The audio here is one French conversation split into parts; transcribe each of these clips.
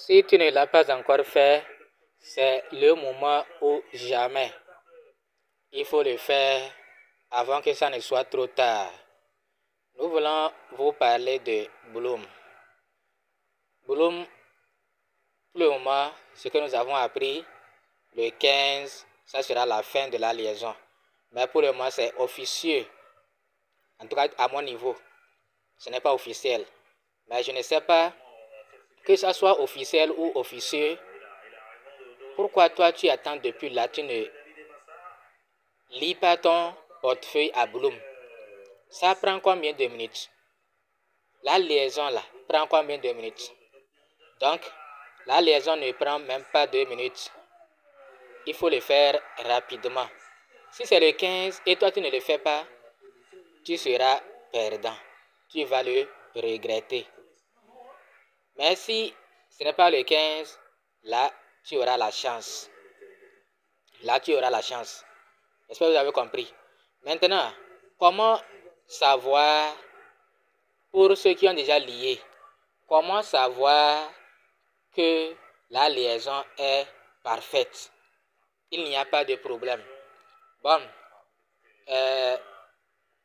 Si tu ne l'as pas encore fait, c'est le moment ou jamais. Il faut le faire avant que ça ne soit trop tard. Nous voulons vous parler de Bloom. Bloom, pour le moment, ce que nous avons appris, le 15, ça sera la fin de la liaison. Mais pour le moment, c'est officieux. En tout cas, à mon niveau, ce n'est pas officiel. Mais je ne sais pas que ça soit officiel ou officieux. Pourquoi toi, tu attends depuis là, tu ne lis pas ton portefeuille à Bloom? Ça prend combien de minutes? La liaison là prend combien de minutes? Donc, la liaison ne prend même pas 2 minutes. Il faut le faire rapidement. Si c'est le 15 et toi tu ne le fais pas, tu seras perdant. Tu vas le regretter. Mais si ce n'est pas le 15, là, tu auras la chance. Là, tu auras la chance. J'espère que vous avez compris. Maintenant, comment savoir, pour ceux qui ont déjà lié, comment savoir que la liaison est parfaite? Il n'y a pas de problème. Bon,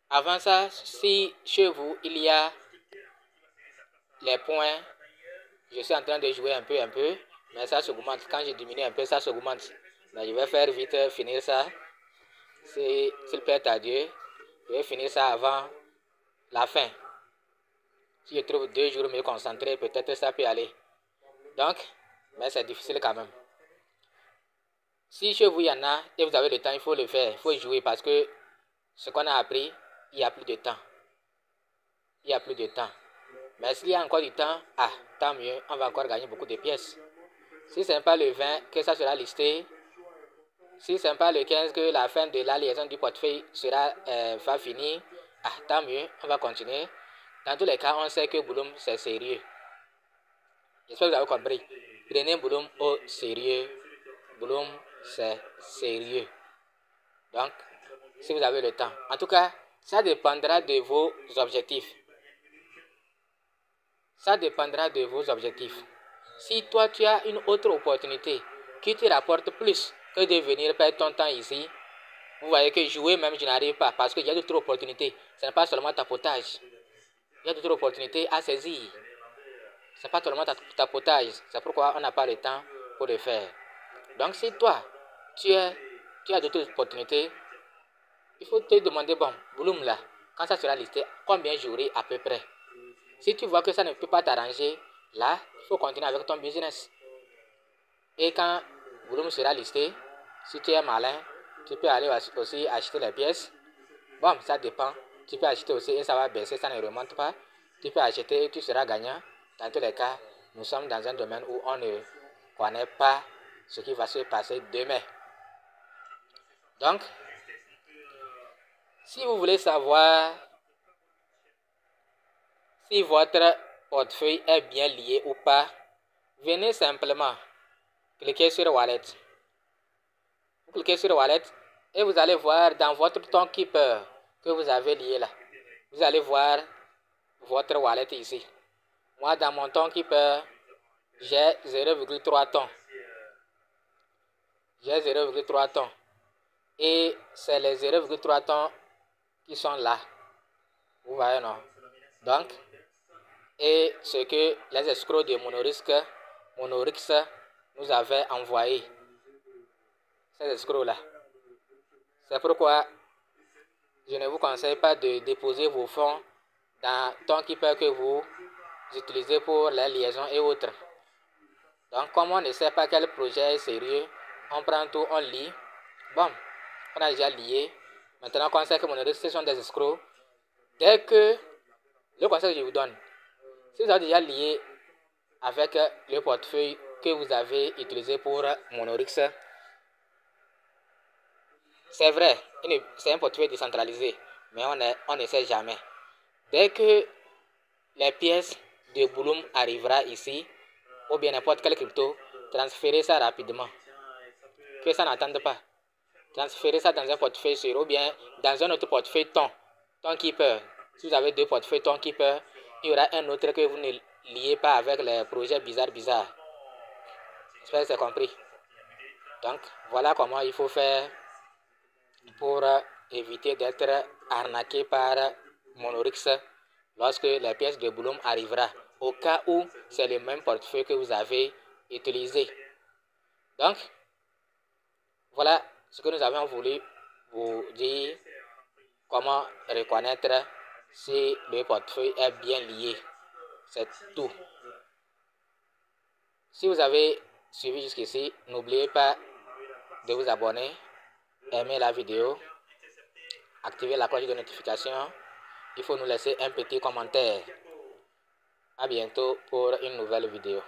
avant ça, si chez vous, il y a les points, je suis en train de jouer un peu, mais ça s'augmente. Quand je diminue un peu, ça s'augmente. Mais je vais faire vite, finir ça. S'il plaît à Dieu, je vais finir ça avant la fin. Si je trouve 2 jours me concentrer, peut-être ça peut aller. Donc, mais c'est difficile quand même. Si chez vous il y en a et vous avez le temps, il faut le faire, il faut jouer parce que ce qu'on a appris, il n'y a plus de temps. Il n'y a plus de temps. Mais s'il y a encore du temps, tant mieux, on va encore gagner beaucoup de pièces. Si ce n'est pas le 20, que ça sera listé. Si ce n'est pas le 15, que la fin de la liaison du portefeuille sera finie, tant mieux, on va continuer. Dans tous les cas, on sait que Bloom, c'est sérieux. J'espère que vous avez compris. Prenez Bloom au sérieux. Bloom, c'est sérieux. Donc, si vous avez le temps. En tout cas, ça dépendra de vos objectifs. Ça dépendra de vos objectifs. Si toi, tu as une autre opportunité qui te rapporte plus que de venir perdre ton temps ici, vous voyez que jouer même, je n'arrive pas parce qu'il y a d'autres opportunités. Ce n'est pas seulement tapotage. Il y a d'autres opportunités à saisir. Ce n'est pas seulement tapotage. C'est pourquoi on n'a pas le temps pour le faire. Donc, si toi, tu as d'autres opportunités, il faut te demander, bon, Bloom là, quand ça sera listé, combien j'aurai à peu près? Si tu vois que ça ne peut pas t'arranger, là, il faut continuer avec ton business. Et quand Bloom sera listé, si tu es malin, tu peux aller aussi acheter les pièces. Bon, ça dépend. Tu peux acheter aussi et ça va baisser, ça ne remonte pas. Tu peux acheter et tu seras gagnant. Dans tous les cas, nous sommes dans un domaine où on ne connaît pas ce qui va se passer demain. Donc, si vous voulez savoir si votre portefeuille est bien lié ou pas, venez simplement cliquer sur Wallet. Vous cliquez sur Wallet et vous allez voir dans votre Tonkeeper que vous avez lié là. Vous allez voir votre wallet ici. Moi, dans mon Tonkeeper, j'ai 0,3 tonnes. J'ai 0,3 tonnes. Et c'est les 0,3 tonnes qui sont là. Vous voyez, non? Donc, et ce que les escrocs de Monorix nous avaient envoyé. Ces escrocs-là. C'est pourquoi je ne vous conseille pas de déposer vos fonds dans Tonkeeper que vous utilisez pour les liaisons et autres. Donc, comme on ne sait pas quel projet est sérieux, on prend tout, on lit. Bon, on a déjà lié. Maintenant qu'on sait que Monorix sont des escrocs, dès que le conseil que je vous donne, si vous avez déjà lié avec le portefeuille que vous avez utilisé pour Monorix, c'est vrai, c'est un portefeuille décentralisé, mais on ne sait jamais. Dès que les pièces de Bloom arrivera ici, ou bien n'importe quelle crypto, transférez ça rapidement. Que ça n'attende pas. Transférez ça dans un portefeuille sûr, ou bien dans un autre portefeuille Tonkeeper. Si vous avez 2 portefeuilles Tonkeeper, il y aura un autre que vous ne liez pas avec les projets bizarres. J'espère que c'est compris. Donc, voilà comment il faut faire pour éviter d'être arnaqué par Monorix lorsque les pièces de Bloom arrivera, au cas où c'est le même portefeuille que vous avez utilisé. Donc, voilà ce que nous avons voulu vous dire, comment reconnaître si le portefeuille est bien lié. C'est tout. Si vous avez suivi jusqu'ici, n'oubliez pas de vous abonner, aimer la vidéo, activer la cloche de notification. Il faut nous laisser un petit commentaire. À bientôt pour une nouvelle vidéo.